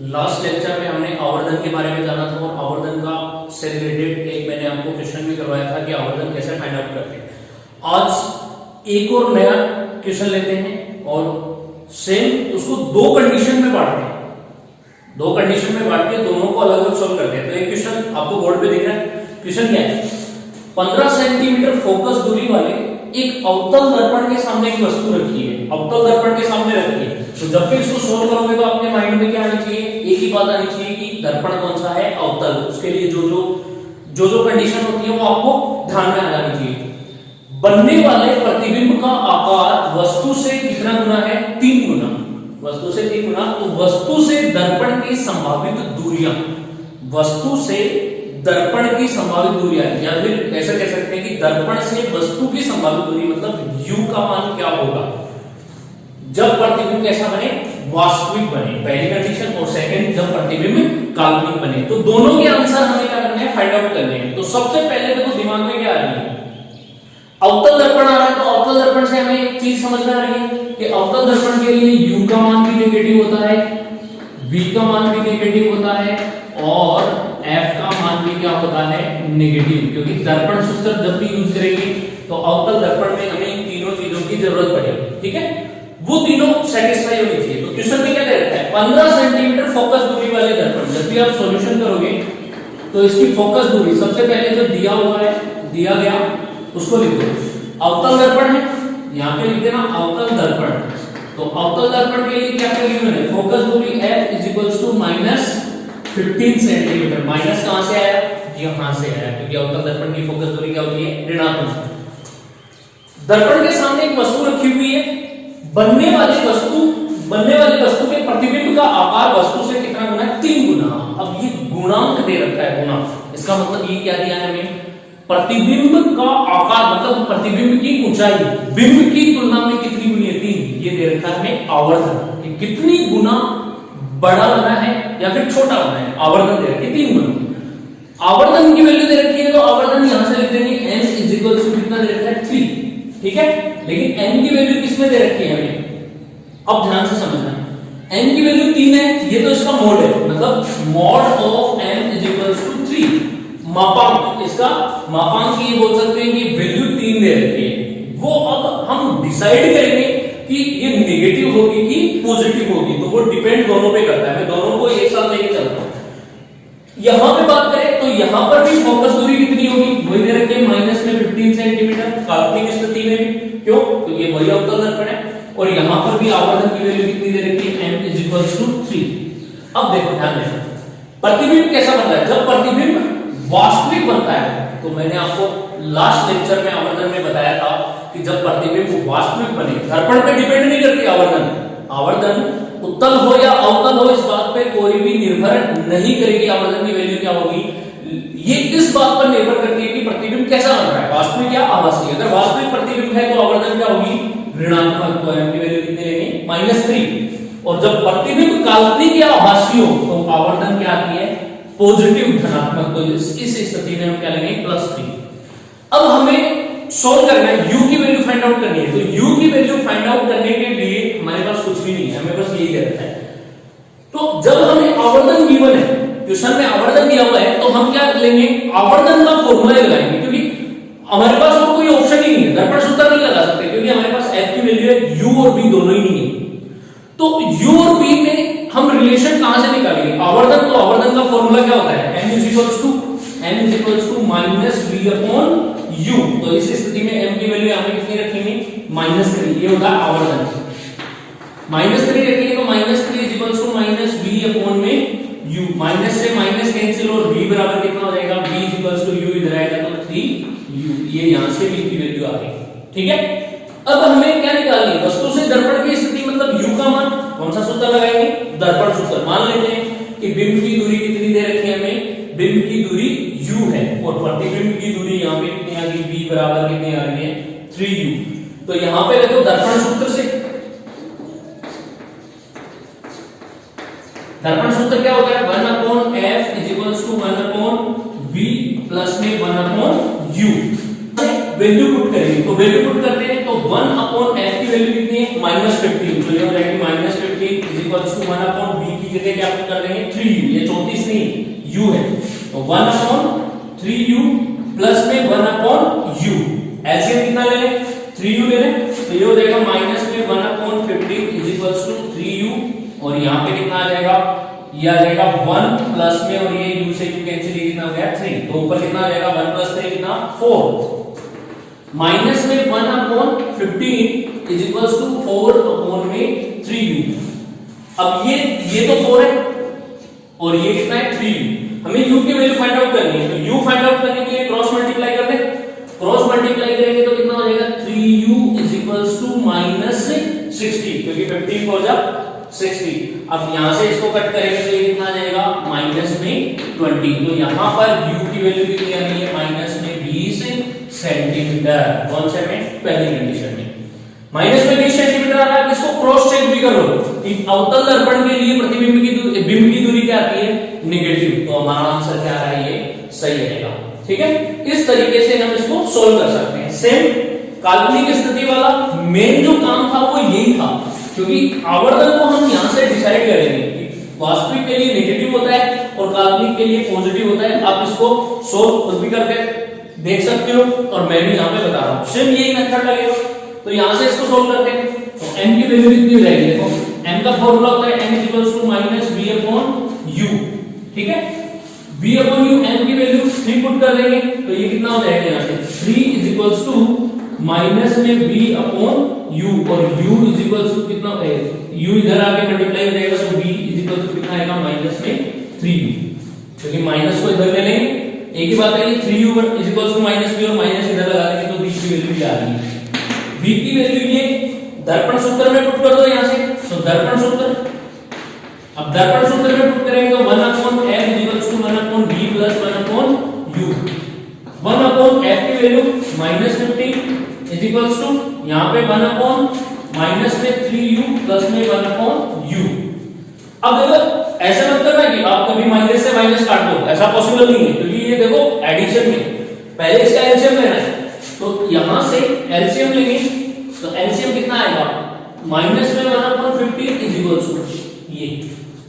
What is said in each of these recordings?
Last lecture में हमने आवर्धन के बारे में जाना था और आवर्धन का से रिलेटेड एक मैंने आपको क्वेश्चन भी करवाया था कि आवर्धन कैसे फाइंड आउट करते हैं। आज एक और नया क्वेश्चन लेते हैं और सेम उसको दो कंडीशन में बांटते हैं, दो कंडीशन में बांट के दोनों को अलग अलग सॉल्व करते हैं। तो एक क्वेश्चन आपको बोर्ड पे दिख रहा है, क्वेश्चन क्या है, 15 सेंटीमीटर फोकस दूरी वाले एक अवतल दर्पण के सामने एक वस्तु रखी है, अवतल दर्पण के सामने रखी है। तो जब भी इसको सोल्व करोगे तो आपके माइंड में क्या आनी चाहिए, एक ही बात आनी चाहिए कि दर्पण कौन सा है, अवतल। उसके लिए जो कंडीशन होती है वो आपको ध्यान में आ जानी चाहिए। बनने वाले प्रतिबिंब का आकार वस्तु से कितना गुना है, 3 गुना, वस्तु से 3 गुना। तो वस्तु से दर्पण की संभावित दूरियां, वस्तु से दर्पण की संभावित दूरियां, या फिर ऐसा कह सकते हैं कि दर्पण से वस्तु की संभावित दूरी मतलब u का मान क्या होगा जब प्रतिबिंब कैसा बने, वास्तविक बने, पहली कंडीशन। और सेकंड, जब प्रतिबिंब काल्पनिक बने। तो दोनों के आंसर हमें क्या करने हैं, फाइंड आउट करने हैं। तो सबसे पहले देखो दिमाग में क्या आ रही है, अवतल दर्पण आ रहा है। तो अवतल दर्पण से हमें एक चीज समझ में आ रही है कि अवतल दर्पण के लिए u का मान भी नेगेटिव होता है, v का मान भी नेगेटिव होता है और f का मान भी क्या होता है, नेगेटिव। क्योंकि दर्पण सूत्र जब भी यूज करेंगे तो अवतल दर्पण में हमें इन तीनों चीजों की जरूरत पड़ेगी, ठीक है। वो तीनों सेटिस्फाई होनी चाहिए। तो क्वेश्चन में क्या दे रखा है, 15 सेंटीमीटर फोकस दूरी वाले दर्पण। जब भी आप सॉल्यूशन करोगे तो इसकी फोकस दूरी सबसे पहले जो दिया हुआ है, दिया गया उसको लिख दो। अवतल दर्पण है, यहां पे लिख देना अवतल दर्पण। तो अवतल दर्पण के लिए क्या क्या गिवन है, फोकस दूरी f -15 सेंटीमीटर। माइनस कहां से आया, यहां से आया, क्योंकि अवतल दर्पण की फोकस दूरी क्या होती है, ऋणात्मक। दर्पण के सामने एक वस्तु रखी हुई है, बनने वाली वस्तु के प्रतिबिंब का आकार वस्तु से कितना गुना है, 3 गुना। अब ये गुणांक दे रखा है, गुना, इसका मतलब ये क्या दिया है हमें, प्रतिबिंब का आकार मतलब प्रतिबिंब की ऊंचाई बिंब की तुलना में कितनी गुनी है, 3। ये दे रखा है हमें आवर्धन, कि कितनी गुना बड़ा बना है या फिर छोटा बना है। आवर्धन दे रखी है 3 गुना। आवर्धन की वैल्यू दे रखी है तो आवर्धन यहां से लिख देंगे n कितना दे रखा है, 3, ठीक है। लेकिन n की वैल्यू किसमें दे रखी है हमें, अब ध्यान से समझना, n की वैल्यू 3 है, ये तो इसका मोड है, मतलब mod ऑफ n 3। मापांक, इसका मापांक ये बोल सकते हैं कि वैल्यू 3 दे रखी है। वो अब हम डिसाइड करेंगे कि ये नेगेटिव होगी कि पॉजिटिव होगी, तो वो डिपेंड दोनों पे करता है। मैं दोनों को एक साथ लेके चलता हूं। यहां पे बात करें तो यहां पर भी फोकस दूरी कितनी होगी, वही दे रखी है -15 सेंटीमीटर काल्पनिक स्थिति में भी। क्यों, तो ये वही अवतल दर्पण है। और यहां पर भी आवर्धन की वैल्यू कितनी दे रखी है, m 3। अब देखो ध्यान देना, प्रतिबिंब कैसा बनता है, जब प्रतिबिंब वास्तविक बनता है। तो मैंने आपको लास्ट लेक्चर में आवर्धन में बताया था कि जब प्रतिबिंब वास्तविक बने, दर्पण पे डिपेंड नहीं करती आवर्धन उत्तल हो या अवतल हो, इस बात पे कोई भी निर्भर नहीं करेगी आवर्धन की वैल्यू क्या होगी। ये इस बात पर निर्भर करती है कि प्रतिबिंब कैसा बन रहा है, वास्तविक या आभासी। अगर वास्तविक प्रतिबिंब है तो आवर्धन क्या होगी, ऋणात्मक। तो m की वैल्यू कितने लेंगे, -3। और जब प्रतिबिंब काल्पनिक या आभासी हो तो आवर्धन क्या आती है, पॉजिटिव, धनात्मक। तो इस स्थिति में हम क्या लेंगे, +3। अब हमें सोल्व करना है, u की वैल्यू फाइंड आउट करनी है। तो u की वैल्यू फाइंड आउट करने के लिए हमारे पास कुछ भी नहीं है, हमें बस यही दे रखा है। तो जब हमें आवर्धन गिवन है, क्वेश्चन में आवर्धन दिया हुआ है, तो हम क्या लेंगे, आवर्धन का फॉर्मूला लगाएंगे। क्योंकि हमारे पास और कोई ऑप्शन ही नहीं है, दर्पण सूत्र नहीं लगा सकते, क्योंकि हमारे पास f की वैल्यू है, u और v दोनों ही नहीं है। तो u और v में हम रिलेशन कहां से निकालेंगे, आवर्धन। तो आवर्धन का फॉर्मूला क्या होता है, m -v/u। तो इस स्थिति में m की वैल्यू यहां पे कितनी रखेंगे, -3। ये होता है आवर्धन, -3 रखेंगे तो -3 -v/u। माइनस से माइनस कैंसिल और v बराबर कितना हो जाएगा, v/u इधर आएगा तो 3u। ये यहां से v की वैल्यू आ गई, ठीक है। अब हमें क्या निकालनी है, वस्तु से दर्पण की स्थिति मतलब u का मान। कौन सा सूत्र लगाएंगे, दर्पण सूत्र। मान लेते हैं कि बिंब की दूरी कितनी दे रखी है हमें, बिंब की दूरी u है और प्रतिबिंब की दूरी यहां पे कितनी आ गई, v बराबर कितनी आ रही है, 3u। तो यहां पे देखो दर्पण सूत्र से, दर्पण सूत्र क्या होता है, 1/f = 1/v प्लस में 1/u। वैल्यू पुट करेंगे, तो वैल्यू पुट करते हैं तो 1/f की वैल्यू कितनी है -15, तो ये हो जाएगी -15 इज इक्वल्स टू 1/b की जगह क्या पुट कर देंगे 3u, ये 34 नहीं u है, तो 1/3u प्लस में 1/u, एलसीएम कितना ले लें 3u ले लें, तो ये हो जाएगा माइनस में 1/15 इज इक्वल्स टू 3u, और यहाँ पे कितना आ जाएगा, ये आ जाएगा 1 प्लस में, और ये u से u कैंसिल, ये कितना हो गया 3, तो ऊपर कितना आ जाएगा 1 प्लस 3 कितना 4, माइनस में 1/15 इज इक्वल्स टू 4/3u। अब ये तो 4 है और ये कितना है 3u, हमें u की वैल्यू फाइंड आउट करनी है, तो u फाइंड आउट करने के लिए क्रॉस मल्टीप्लाई कर दें, क्रॉस मल्टीप्लाई करेंगे तो कितना हो जाएगा 3u इज इक्वल्स टू -60, क्योंकि 15 4 जा 60। अब यहां से इसको कट करेंगे तो ये कितना आ जाएगा माइनस में 20, तो यहां पर u की वैल्यू कितनी आ रही है माइनस में 20 सेंटीमीटर, कौन से में पहली कंडीशन में माइनस में 20 सेंटीमीटर आ रहा है। इसको क्रॉस चेक भी करो कि अवतल दर्पण के लिए प्रतिबिंब की बिंब की दूरी क्या आती है नेगेटिव, तो हमारा आंसर क्या आ रहा है ये सही रहेगा। ठीक है, इस तरीके से हम इसको सोल्व कर सकते हैं। सेम काल्पनिक स्थिति वाला मेन जो काम था वो यही था, क्योंकि आवर्तन को हम यहां से डिसाइड करेंगे कि वास्तविक के लिए नेगेटिव होता है और काल्पनिक के लिए पॉजिटिव होता है। आप इसको सोल्व खुद भी करके देख सकते हो और मैं भी यहां पे बता रहा हूं, सेम यही मेथड लगेगा। तो यहां से इसको सोल्व करते हैं, तो m की वैल्यू कितनी हो जाएगी, देखो m का फार्मूला होता है m -v/u, ठीक है, v/u m की वैल्यू 3 पुट कर देंगे तो ये कितना हो जाएगा, यहां से 3 इज इक्वल्स टू माइनस में v/u, और u इज इक्वल्स टू कितना है, u इधर आके मल्टीप्लाई हो जाएगा तो v इज इक्वल्स टू कितना आएगा माइनस में 3u, क्योंकि माइनस को इधर ले लेंगे, एक ही बात है, 3u is equals to -v और माइनस इधर लगा देंगे तो v की वैल्यू भी आ रही है। v की वैल्यू ये दर्पण सूत्र में पुट कर दो यहां से, तो दर्पण सूत्र, अब दर्पण सूत्र में पुट करेंगे तो 1/f is equals to 1/b plus 1/u, 1/f की वैल्यू -15 इज इक्वल्स टू यहां पे 1/-3u प्लस में 1/u। अब देखो ऐसा मत करना कि आप कभी माइनस से माइनस काट दो, ऐसा पॉसिबल नहीं है, क्योंकि ये देखो एडिशन में पहले इसका एलसीएम लेना है, तो यहां से एलसीएम लेंगे तो एलसीएम कितना आएगा माइनस में 1/15 इज इक्वल्स टू ये।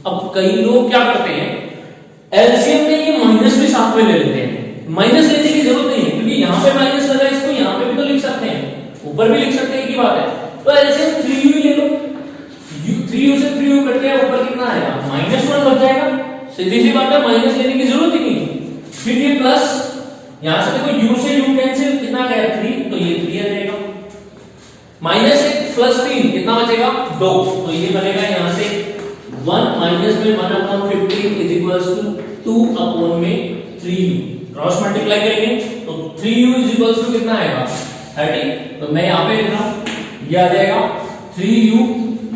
अब कई लोग क्या करते हैं एलसीएम में ये माइनस भी साथ में ले लेते हैं, माइनस लेने की जरूरत नहीं है, क्योंकि यहां पे माइनस लगा है, इसको यहां पे भी तो लिख सकते हैं, ऊपर भी लिख सकते हैं, एक ही बात है। तो एलसीएम 3u ही ले लो, 3u से 3u कट गया, ऊपर कितना आएगा -1 बच जाएगा, सीधी सी बात है, माइनस लेने की जरूरत ही नहीं। फिर ये प्लस, यहां से देखो u से u कैंसिल, कितना गया 3, तो ये 3 आ जाएगा, -1 प्लस 3 कितना बचेगा 2, तो ये बनेगा यहां से 1 माइनस में 1/15 इज इक्वल्स टू 2 में 3u, क्रॉस मल्टीप्लाई करेंगे तो 3u इज इक्वल्स टू कितना आएगा 30, तो मैं यहां पे लिख रहा हूं, ये आ जाएगा 3u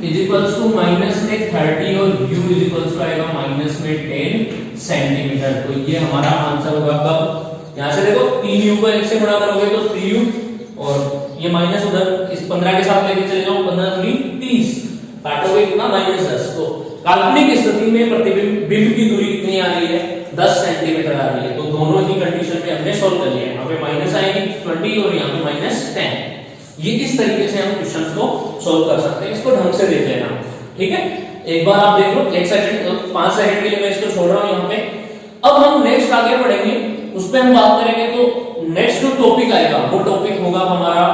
is equals to minus में 30 और u इज इक्वल्स टू आएगा माइनस में 10 सेंटीमीटर। तो ये हमारा आंसर होगा। कब यहां से देखो 3u को 1 से गुणा करोगे तो 3u, और ये माइनस उधर इस 15 के साथ लेके चले जाओ, 15 दूनी 30, काटोगे कितना -10, तो काल्पनिक स्थिति में प्रतिबिंब की दूरी कितनी आ रही है 10 सेंटीमीटर आ रही है। तो दोनों ही कंडीशन पे हमने सॉल्व कर लिया है, यहां पे माइनस आएगी 20 और यहां पे -10। ये इस तरीके से हम क्वेश्चन को सॉल्व कर सकते हैं, इसको ढंग से देख लेना, ठीक है। एक बार आप देख लो, 1 सेकंड 5 सेकंड के लिए मैं इसको छोड़ रहा हूं यहां पे। अब हम नेक्स्ट आगे बढ़ेंगे, उस पे हम बात करेंगे, तो नेक्स्ट जो टॉपिक आएगा वो टॉपिक होगा हमारा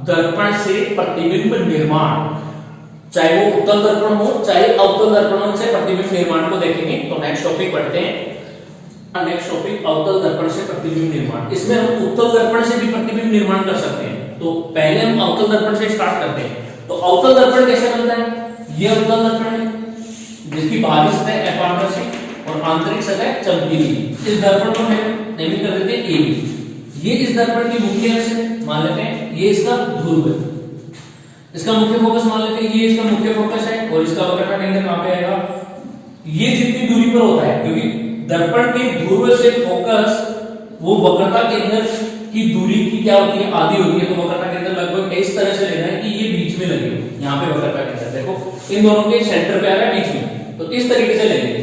दर्पण से प्रतिबिंब निर्माण, चाहे वो उत्तल दर्पण हो चाहे अवतल दर्पण से प्रतिबिंब निर्माण को देखेंगे। तो नेक्स्ट टॉपिक पढ़ते हैं, नेक्स्ट टॉपिक अवतल दर्पण से प्रतिबिंब निर्माण। इसमें हम उत्तल दर्पण से भी प्रतिबिंब निर्माण कर सकते हैं, तो पहले हम अवतल दर्पण से स्टार्ट करते हैं। तो अवतल दर्पण कैसे बनता है, ये अवतल दर्पण है जिसकी बाहरी सतह अपारदर्शी और आंतरिक सतह चमकीली। इस दर्पण को हम नामित कर देते हैं AB। ये इस दर्पण की मुख्य अक्ष है, मान लेते हैं ये इसका ध्रुव है, इसका मुख्य फोकस मान लेते हैं ये इसका मुख्य फोकस है, और इसका वक्रता केंद्र कहां पे आएगा, ये जितनी दूरी पर होता है, क्योंकि दर्पण के ध्रुव से फोकस वो वक्रता केंद्र की दूरी की क्या होती है आधी होती है, तो वक्रता केंद्र लगभग इस तरह से लेना है कि ये बीच में लगे हो, यहाँ पे वक्रता केंद्र देखो इन दोनों के सेंटर पे आ रहा है बीच में, तो इस तरीके से लेंगे।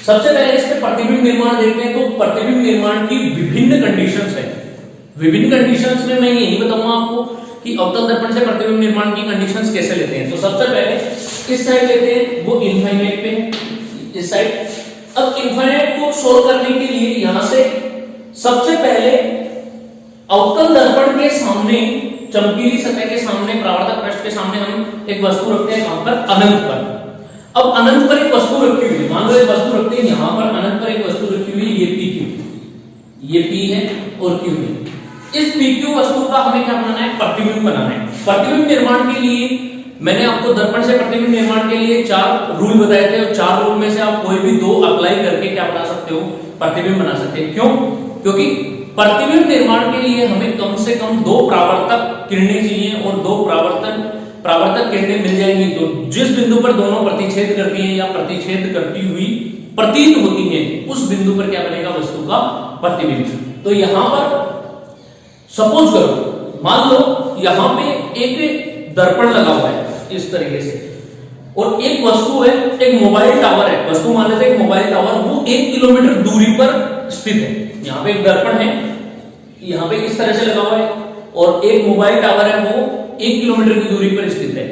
सबसे पहले इस पे प्रतिबिंब निर्माण देखते हैं। तो प्रतिबिंब निर्माण की विभिन्न कंडीशंस है, विभिन्न कंडीशंस में मैं यही बताऊंगा आपको कि अवतल दर्पण से प्रतिबिंब निर्माण की कंडीशंस कैसे लेते हैं। तो सबसे पहले इस साइड लेते हैं, वो इनफाइनाइट पे है, इस साइड। अब इनफाइनाइट को सोल्व करने के लिए यहां से सबसे पहले अवतल दर्पण के सामने, चमकीली सतह के सामने, परावर्तक पृष्ठ के सामने हम एक वस्तु रखते हैं, कहां पर? अनंत पर। अब अनंत पर एक वस्तु रखी हुई है, मान लो एक वस्तु रखते हैं यहां पर, अनंत पर एक वस्तु रखी हुई है, ये PQ, ये P है और Q है। इस PQ वस्तु का हमें क्या बनाना है? प्रतिबिंब बनाना है। प्रतिबिंब निर्माण के लिए मैंने आपको दर्पण से प्रतिबिंब निर्माण के लिए 4 रूल बताए थे, और 4 रूल में से आप कोई भी 2 अप्लाई करके क्या बना सकते हो? प्रतिबिंब बना सकते हैं। क्यों? क्योंकि प्रतिबिंब निर्माण के लिए हमें कम से कम 2 परावर्तक किरणें चाहिए, और 2 परावर्तक किरणें मिल जाएंगी तो जिस बिंदु पर दोनों प्रतिच्छेद करती हैं या प्रतिच्छेद करती हुई प्रतीत होती हैं, उस बिंदु पर क्या बनेगा? वस्तु का प्रतिबिंब। तो यहां पर सपोज करो, मान लो यहां पे एक दर्पण लगा हुआ है इस तरीके से, और एक वस्तु है, एक मोबाइल टावर है, वस्तु मान लेते हैं एक मोबाइल टावर, वो 1 किलोमीटर दूरी पर स्थित है। यहाँ पे एक दर्पण है, यहाँ पे इस तरह से लगा हुआ है, और एक मोबाइल टावर है, वो 1 किलोमीटर की दूरी पर स्थित है।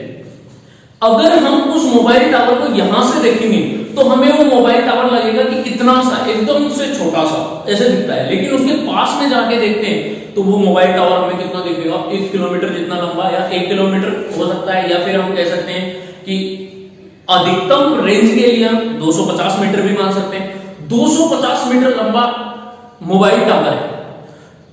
अगर हम उस मोबाइल टावर को यहां से देखेंगे तो हमें वो मोबाइल टावर लगेगा कि इतना सा, एकदम से छोटा सा ऐसे दिखता है, लेकिन उसके पास में जाके देखते हैं तो वो मोबाइल टावर हमें कितना दिखेगा? 1 किलोमीटर जितना लंबा, या 1 किलोमीटर हो सकता है, या फिर हम कह सकते हैं कि अधिकतम रेंज के लिए हम 250 मीटर भी मान सकते हैं। 250 मीटर लंबा मोबाइल टावर है।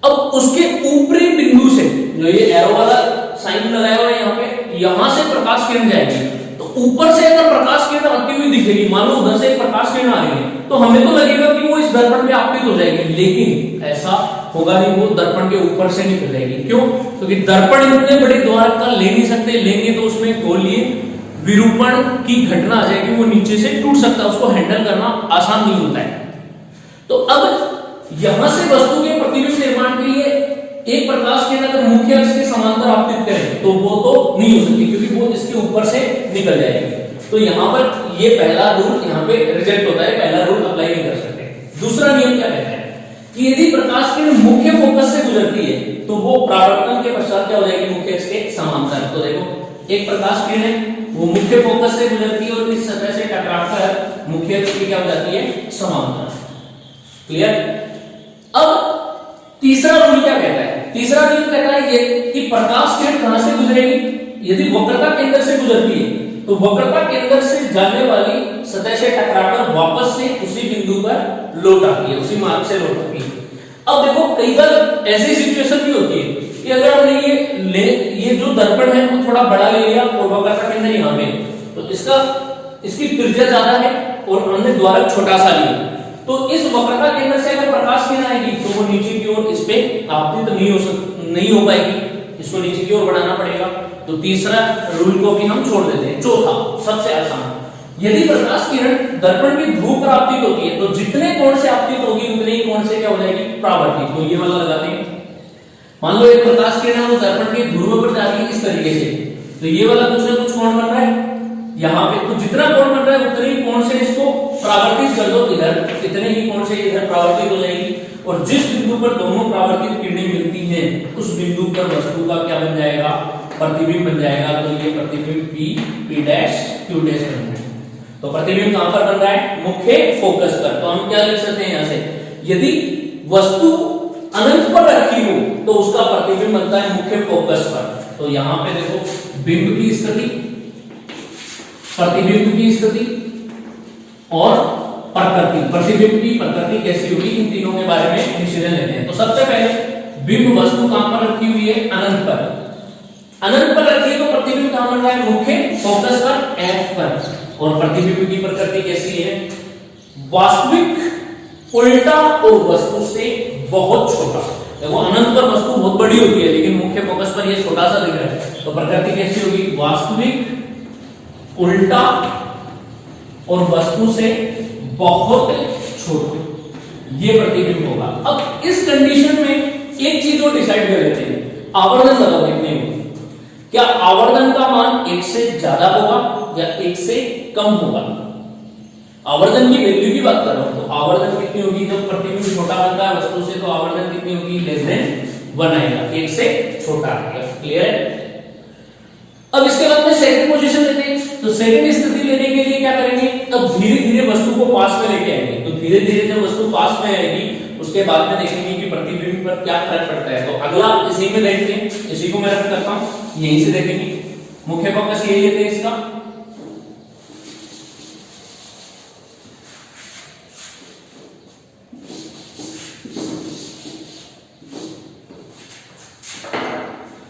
अब उसके ऊपरी बिंदु से, जो ये एरो वाला साइन लगाया हुआ है यहाँ पे, यहां से प्रकाश किरण जाएगी, तो ऊपर से अगर प्रकाश किरण आती हुई दिखेगी, मान लो उधर से एक प्रकाश किरण आ रही है, तो हमें तो लगेगा कि वो इस दर्पण में आपतित हो जाएगी, लेकिन ऐसा होगा नहीं, वो दर्पण के ऊपर से निकल जाएगी। क्यों? क्योंकि दर्पण इतने बड़े द्वार का ले नहीं सकते, लेंगे तो उसमें गोलीय विरूपण की घटना आ जाएगी, वो नीचे से टूट सकता है, उसको हैंडल करना आसान नहीं होता है। तो अब यहां से वस्तु के प्रतिबिंब निर्माण के लिए एक प्रकाश किरण अगर मुख्य अक्ष के समांतर आपतित करें तो वो तो नहीं हो सकती, क्योंकि वो इसके ऊपर से निकल जाएगी। तो यहां पर ये पहला रूल यहां पे रिजेक्ट होता है, पहला रूल अप्लाई नहीं कर सकते। दूसरा नियम क्या कहता है कि यदि प्रकाश किरण मुख्य फोकस से गुजरती है तो वो परावर्तन के पश्चात क्या हो जाएगी? मुख्य अक्ष के समांतर। तो देखो, एक प्रकाश किरण है, वो मुख्य फोकस से गुजरती है और इस सतह से टकराकर मुख्य अक्ष की क्या हो जाती है? समांतर। क्लियर? अब तीसरा रूल क्या कहता है? तीसरा रूल कहता है ये कि प्रकाश किरण कहां से गुजरेगी? यदि वक्रता केंद्र से गुजरती है तो वक्रता केंद्र से जाने वाली सतह से टकराकर वापस से उसी बिंदु पर लौट आती है, उसी मार्ग से लौट आती है। अब देखो, कई बार ऐसी सिचुएशन भी होती है कि अगर हमने ये जो दर्पण है वो थोड़ा बड़ा ले लिया और वक्रता केंद्र यहाँ पे, तो इसकी त्रिज्या ज्यादा है और हमने द्वारक छोटा सा लिया, तो इस वक्रता केंद्र से अगर प्रकाश किरण आएगी तो वो नीचे की ओर इस पे आपतित नहीं हो पाएगी, इसको नीचे की ओर बढ़ाना पड़ेगा। तो तीसरा रूल को भी हम छोड़ देते हैं। चौथा, सबसे आसान, यदि प्रकाश किरण दर्पण की ध्रुव पर आपतित होती है तो जितने कोण से आपतित होगी उतने ही कोण से क्या हो जाएगी? परावर्तित। तो ये वाला लगाते हैं, मान लो एक प्रकाश किरण है वो दर्पण की ध्रुव पर जा रही है इस तरीके से, तो ये वाला कुछ ना कुछ कोण बन रहा है यहाँ पे, तो जितना कोण बन रहा है उतने ही कोण से इसको परावर्तित कर दो इधर, कितने ही कोण से इधर परावर्तित हो जाएगी, और जिस बिंदु पर दोनों परावर्तित किरणें मिलती हैं उस बिंदु पर वस्तु का क्या बन जाएगा? प्रतिबिंब बन जाएगा। तो ये प्रतिबिंब P डैश Q डैश बन जाएगा। तो प्रतिबिंब कहां पर बन रहा है? मुख्य फोकस पर। तो हम क्या लिख सकते हैं यहां से, यदि वस्तु अनंत पर रखी हो तो उसका प्रतिबिंब बनता है मुख्य फोकस पर। तो यहां पे देखो, बिंब की स्थिति, प्रतिबिंब की स्थिति और प्रकृति, प्रतिबिंब की प्रकृति कैसी होगी, इन तीनों के बारे में डिसीजन लेते हैं। तो सबसे पहले बिंब वस्तु कहां पर रखी हुई है? अनंत पर। अनंत पर रखी है तो प्रतिबिंब कहां बन रहा है? मुख्य फोकस पर, F पर। और प्रतिबिंब की प्रकृति कैसी है? वास्तविक उल्टा और वस्तु से बहुत छोटा। देखो, अनंत पर वस्तु बहुत बड़ी होती है लेकिन मुख्य फोकस पर ये छोटा सा दिख रहा है, तो प्रकृति कैसी होगी? वास्तविक उल्टा और वस्तु से बहुत छोटा, ये प्रतिबिंब होगा। अब इस कंडीशन में एक चीज और डिसाइड कर लेते हैं, आवर्धन बताओ कितनी होगी। क्या आवर्धन का मान 1 से ज्यादा होगा या 1 से कम होगा? आवर्धन की वैल्यू की बात कर रहा हूं, तो आवर्धन कितनी होगी? जब प्रतिबिंब छोटा बनता है वस्तु से तो आवर्धन कितनी होगी? लेस देन 1 आएगा, 1 से छोटा आएगा। क्लियर है? अब इसके बाद में सेकंड पोजीशन लेते हैं। तो सेकंड स्थिति लेने के लिए क्या करेंगे, अब धीरे धीरे वस्तु को पास में लेके आएंगे। तो धीरे धीरे जब वस्तु पास में आएगी उसके बाद में देखेंगे कि प्रतिबिंब पर क्या फर्क पड़ता है। तो अगला इसी में देखते हैं, इसी को मैं रख करता हूं, यहीं से देखेंगे। मुख्य फोकस यही लेते हैं इसका।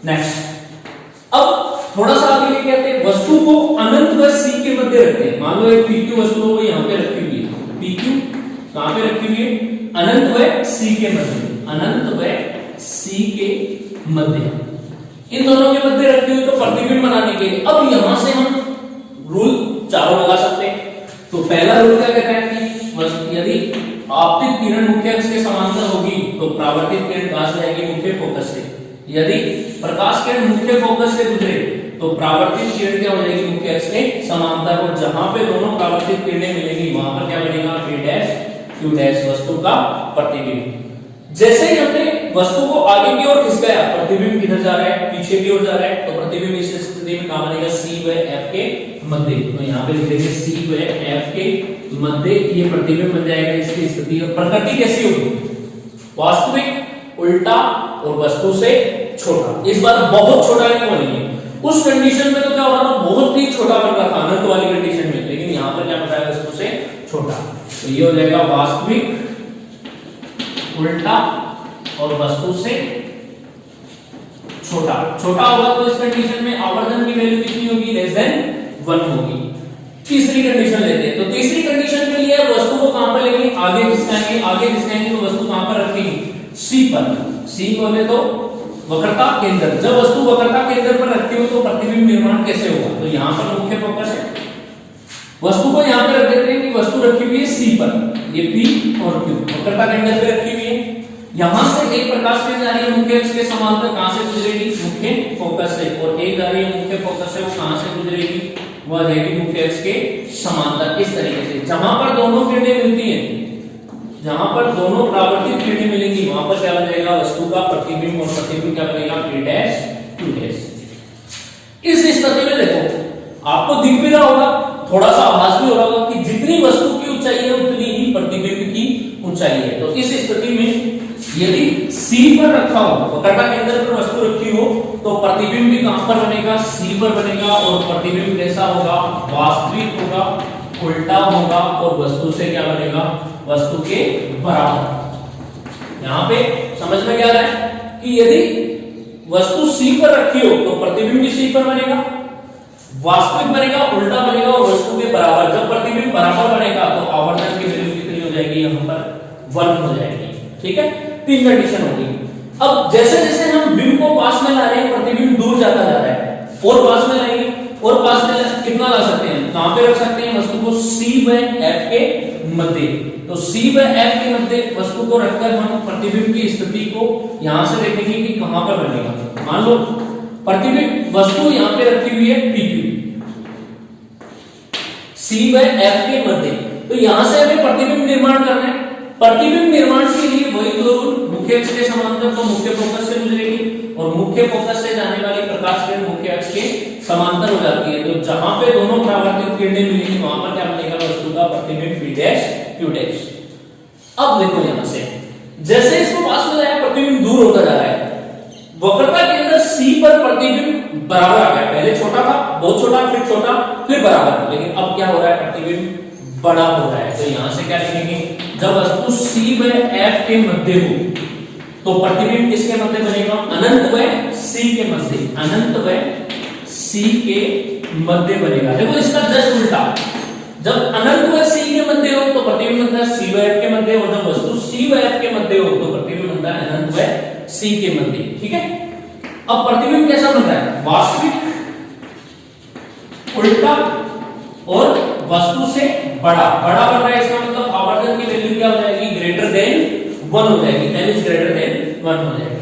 नेक्स्ट, अब थोड़ा सा आगे लेके आते हैं, वस्तु को अनंत व सी के मध्य रखते हैं। मान लो एक पीक्यू वस्तु हो यहाँ पे रखी हुई है, पीक्यू कहां पे रखी हुई है, अनंत व सी के मध्य, अनंत व सी के मध्य, इन दोनों के मध्य रखी हुई। तो प्रतिबिंब बनाने के लिए अब यहां से हम रूल चारों लगा सकते हैं। तो पहला रूल क्या कहता है कि यदि आपतित किरण मुख्य अक्ष के समांतर होगी तो परावर्तित किरण कहां से आएगी, मुख्य फोकस से। यदि प्रकाश किरण मुख्य फोकस से गुजरे तो परावर्तित किरण क्या हो जाएगी, मुख्य अक्ष के समांतर। और जहां पे दोनों परावर्तित किरणें मिलेंगी वहां पर क्या बनेगा, a डैश q डैश, वस्तु का प्रतिबिंब। जैसे ही हमने वस्तु को आगे की ओर खिसकाया, प्रतिबिंब किधर जा रहा है, पीछे की ओर जा रहा है। तो प्रतिबिंब इस स्थिति में कहां बनेगा, c व f के मध्य। तो यहां पे लिखेंगे c व f के मध्य, ये प्रतिबिंब बन जाएगा इसकी स्थिति। और प्रकृति कैसी होगी, वास्तविक, उल्टा और वस्तु से छोटा। इस बार बहुत छोटा नहीं बनेगी, उस कंडीशन में तो क्या हो रहा था, बहुत ही छोटा बन रहा था अनंत वाली कंडीशन में, लेकिन यहां पर क्या बताया, वस्तु से छोटा। तो ये हो जाएगा वास्तविक, उल्टा और वस्तु से छोटा। छोटा होगा तो इस कंडीशन में आवर्धन की वैल्यू कितनी होगी, लेस देन 1 होगी। तीसरी कंडीशन लेते हैं। तो तीसरी कंडीशन के लिए वस्तु को कहां पर लेंगे, आगे खिसकाएंगे, आगे खिसकाएंगे तो वस्तु कहां पर रखेंगे, C पर। C बोले तो वक्रता केंद्र। जब वस्तु वक्रता केंद्र पर रखी हो तो प्रतिबिंब निर्माण कैसे होगा, तो यहां पर मुख्य फोकस है, वस्तु को यहां पर रख देते हैं कि वस्तु रखी हुई है C पर, ये P और Q वक्रता केंद्र पे रखी हुई है। यहां से एक प्रकाश किरण जा रही है मुख्य अक्ष के समांतर, कहां से गुजरेगी, मुख्य फोकस से। और एक जा रही है मुख्य फोकस से, वो कहां से गुजरेगी, वह जाएगी मुख्य अक्ष के समांतर। इस तरीके से जहां पर दोनों किरणें मिलती हैं, जहां पर दोनों परावर्तित किरणें मिलेंगी वहां पर क्या बन जाएगा, वस्तु का प्रतिबिंब। और प्रतिबिंब क्या बनेगा, a डैश q डैश। इस स्थिति में देखो आपको दिख भी रहा होगा, थोड़ा सा आभास भी हो रहा होगा कि जितनी वस्तु की ऊंचाई है उतनी ही प्रतिबिंब की ऊंचाई है। तो इस स्थिति में यदि C पर रखा हो, वक्रता केंद्र पर वस्तु रखी हो, तो प्रतिबिंब भी कहां पर बनेगा, C पर बनेगा। और प्रतिबिंब कैसा होगा, वास्तविक होगा, उल्टा होगा और वस्तु से क्या बनेगा, वस्तु के बराबर। यहां पे समझ में क्या आ रहा है कि यदि वस्तु C पर रखी हो तो प्रतिबिंब भी C पर बनेगा, वास्तविक बनेगा, उल्टा बनेगा और वस्तु के बराबर। जब प्रतिबिंब बराबर बनेगा तो आवर्धन की वैल्यू कितनी हो जाएगी, यहां पर 1 हो जाएगी। ठीक है, 3 कंडीशन होगी। अब जैसे जैसे हम बिंब को पास में ला रहे हैं, प्रतिबिंब दूर जाता जा रहा है, और पास में लाएंगे, और पास में कितना ला सकते हैं, कहां पे रख सकते हैं, वस्तु को C व F के मध्य। तो C व F के मध्य वस्तु को रखकर हम प्रतिबिंब की स्थिति को यहां से देखेंगे कि कहां पर बनेगा। मान लो प्रतिबिंब वस्तु यहां पे रखी हुई है PQ, C व F के मध्य। तो यहां से हमें प्रतिबिंब निर्माण करना है। प्रतिबिंब निर्माण के लिए वही दो रूल, मुख्य अक्ष के समांतर तो मुख्य फोकस से गुजरेगी, और मुख्य फोकस से जाने वाली प्रकाश किरण मुख्य अक्ष के समांतर हो जाती है। तो जहां पे दोनों परावर्तित किरणें मिलेंगी वहां पर क्या बनेगा, वस्तु का प्रतिबिंब p डैश q डैश। अब देखो यहां से जैसे इसको पास में लाया, प्रतिबिंब दूर होता जा रहा है, वक्रता के अंदर C पर प्रतिबिंब बराबर आ गया। पहले छोटा था, बहुत छोटा, फिर छोटा, फिर बराबर। लेकिन अब क्या हो रहा है, प्रतिबिंब बड़ा हो रहा है। तो यहां से क्या लिखेंगे, जब वस्तु C व F के मध्य हो तो प्रतिबिंब किसके मध्य बनेगा, अनंत व C के मध्य, अनंत व C के मध्य बनेगा। देखो इसका जस्ट उल्टा, जब अनंत व C के मध्य हो तो प्रतिबिंब बनता है C व F के मध्य, और जब वस्तु C व F के मध्य हो तो प्रतिबिंब बनता है अनंत व C के मध्य। ठीक है, अब प्रतिबिंब कैसा बन रहा है, वास्तविक, उल्टा और वस्तु से बड़ा। बड़ा बन रहा है, इसका मतलब आवर्धन की वैल्यू क्या हो जाएगी, ग्रेटर देन 1 हो जाएगी, n इज ग्रेटर देन 1 हो जाएगी।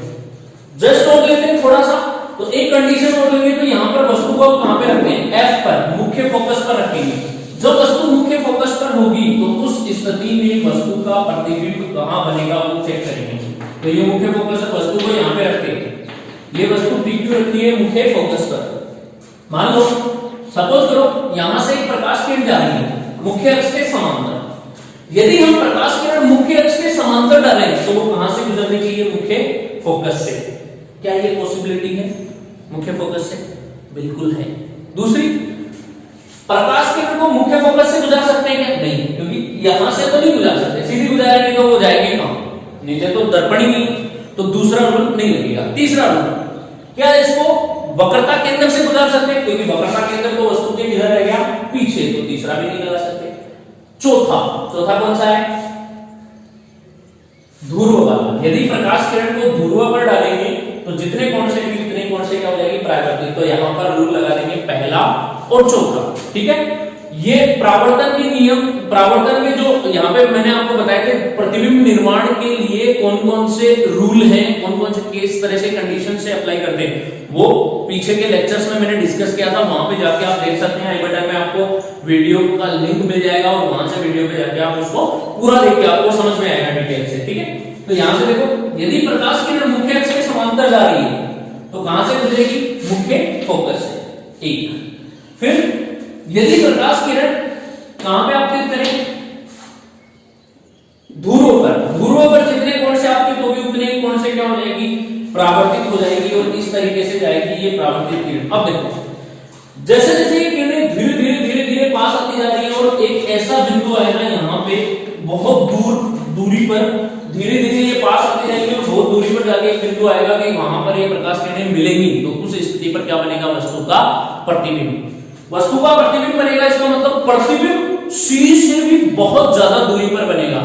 जस्ट नोट लेते हैं थोड़ा सा, तो एक कंडीशन नोट लेंगे। तो यहां पर वस्तु को कहां पे रखते हैं, F पर, मुख्य फोकस पर रखेंगे। जब वस्तु मुख्य फोकस पर होगी तो उस स्थिति में वस्तु का प्रतिबिंब कहां बनेगा वो चेक करेंगे। तो ये मुख्य फोकस है, वस्तु को यहाँ पे रखते हैं, ये वस्तु PQ रखती है मुख्य फोकस पर। मान लो सपोज करो यहां से एक प्रकाश किरण जा रही है मुख्य अक्ष के समांतर, यदि हम प्रकाश किरण मुख्य अक्ष के समांतर डालें तो वो कहां से गुजरनी चाहिए? मुख्य फोकस से। क्या ये पॉसिबिलिटी है मुख्य फोकस से? बिल्कुल है। दूसरी, प्रकाश किरण को मुख्य फोकस से गुजार सकते हैं क्या? नहीं, क्योंकि यहां से तो नहीं गुजार सकते, सीधी गुजारेंगे तो वो जाएगी कहां? नीचे तो दर्पण ही नहीं, तो दूसरा रूल नहीं लगेगा। तीसरा रूल, क्या इसको वक्रता केंद्र से गुजार सकते हैं? क्योंकि वक्रता केंद्र तो वस्तु के किधर रह गया? पीछे, तो तीसरा भी नहीं लगा सकते। चौथा कौन सा है? ध्रुव वाला। यदि प्रकाश किरण को ध्रुव पर डालेंगे तो जितने कोण से भी उतने कोण से क्या हो जाएगी? परावर्तित। तो यहां पर रूल लगा देंगे पहला और चौथा, ठीक है। ये परावर्तन के नियम, परावर्तन के जो यहाँ पे मैंने आपको बताया थे प्रतिबिंब निर्माण के लिए कौन कौन से रूल हैं, कौन कौन से किस तरह से कंडीशन से अप्लाई करते हैं, वो पीछे के लेक्चर्स में मैंने डिस्कस किया था, वहां पे जाके आप देख सकते हैं। आई बटन में आपको वीडियो का लिंक मिल जाएगा और वहां से वीडियो पे जाके आप उसको पूरा देखिए, आपको समझ में आएगा डिटेल से, ठीक है। तो यहाँ से देखो, यदि प्रकाश किरण मुख्य अक्ष के समांतर जा रही है तो कहां से गुजरेगी? मुख्य फोकस से। एक, फिर यदि प्रकाश किरण कहां पे आपतित करें? ध्रुव पर जितने कोण से आपतित होगी उतने ही कोण से क्या हो जाएगी? परावर्तित हो जाएगी और इस तरीके से जाएगी ये परावर्तित किरण। अब देखो, जैसे जैसे ये किरणें धीरे धीरे धीरे धीरे पास आती जा रही है और एक ऐसा बिंदु आएगा यहाँ पे बहुत दूरी पर धीरे धीरे ये पास आती जाएंगे और बहुत दूरी पर जाके एक बिंदु आएगा कि वहां पर ये प्रकाश किरणें मिलेंगी, तो उस स्थिति पर क्या बनेगा? वस्तु का प्रतिबिंब। वस्तु का प्रतिबिंब बनेगा, इसका मतलब प्रतिबिंब C से भी बहुत ज्यादा दूरी पर बनेगा।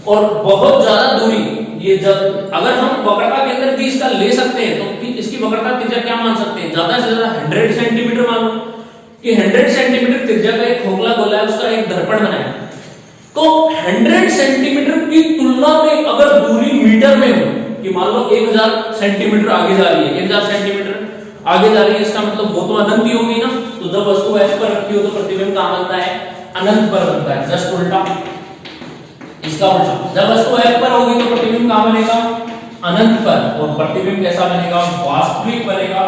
और बहुत ज्यादा दूरी, ये जब अगर हम वक्रता केंद्र भी इसका ले सकते हैं तो इसकी वक्रता त्रिज्या क्या मान सकते हैं? ज्यादा से ज्यादा 100 सेंटीमीटर मान लो कि 100 सेंटीमीटर त्रिज्या का एक खोखला गोला है, उसका एक दर्पण बनाया, तो 100 सेंटीमीटर की तुलना में अगर दूरी मीटर में हो कि मान लो 1000 सेंटीमीटर आगे जा रही है, 1000 सेंटीमीटर आगे जा रही है, इसका मतलब वो तो अनंत ही होगी ना। तो जब वस्तु F पर रखी हो तो प्रतिबिंब कहां बनता है? अनंत पर बनता है। जस्ट उल्टा, इसका उल्टा, जब वस्तु F पर होगी तो प्रतिबिंब कहां बनेगा? अनंत पर। और प्रतिबिंब कैसा बनेगा? वास्तविक बनेगा,